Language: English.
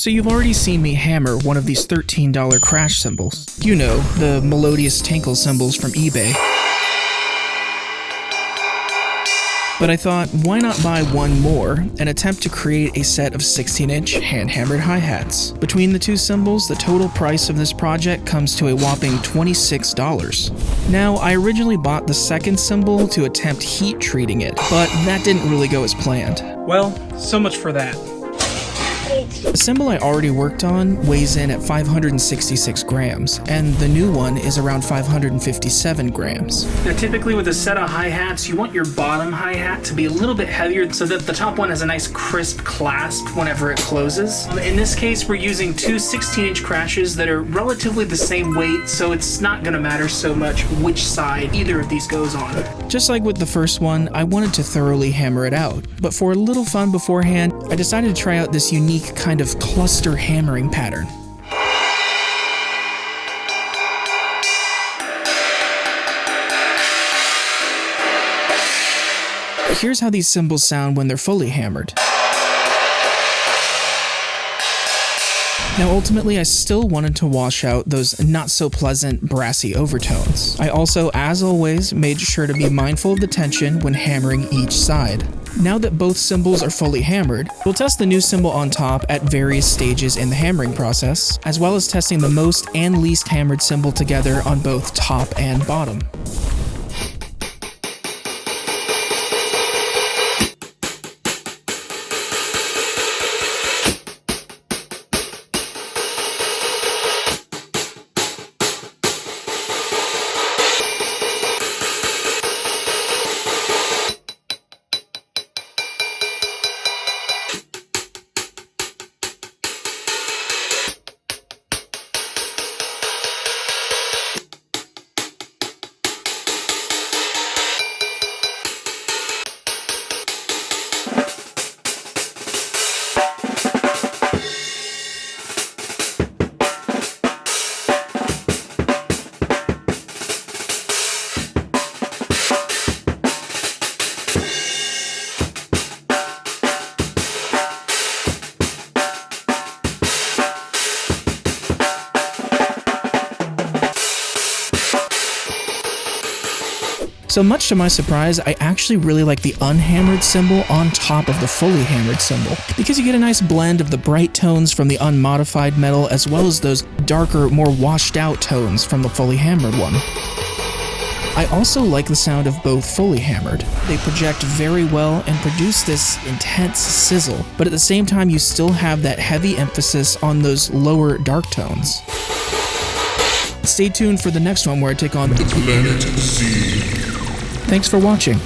So you've already seen me hammer one of these $13 crash cymbals. You know, the melodious tinkle cymbals from eBay. But I thought, why not buy one more and attempt to create a set of 16-inch hand-hammered hi-hats? Between the two cymbals, the total price of this project comes to a whopping $26. Now, I originally bought the second cymbal to attempt heat treating it, but that didn't really go as planned. Well, so much for that. The cymbal I already worked on weighs in at 566 grams, and the new one is around 557 grams. Now typically with a set of hi-hats, you want your bottom hi-hat to be a little bit heavier so that the top one has a nice crisp clasp whenever it closes. In this case, we're using two 16-inch crashes that are relatively the same weight, so it's not going to matter so much which side either of these goes on. Just like with the first one, I wanted to thoroughly hammer it out, but for a little fun beforehand, I decided to try out this unique kind of cluster hammering pattern. Here's how these cymbals sound when they're fully hammered. Now ultimately, I still wanted to wash out those not-so-pleasant brassy overtones. I also, as always, made sure to be mindful of the tension when hammering each side. Now that both cymbals are fully hammered, we'll test the new cymbal on top at various stages in the hammering process, as well as testing the most and least hammered cymbal together on both top and bottom. So much to my surprise, I actually really like the unhammered cymbal on top of the fully hammered cymbal, because you get a nice blend of the bright tones from the unmodified metal as well as those darker, more washed out tones from the fully hammered one. I also like the sound of both fully hammered. They project very well and produce this intense sizzle, but at the same time you still have that heavy emphasis on those lower dark tones. Stay tuned for the next one where I take on the Planet Sea. Thanks for watching.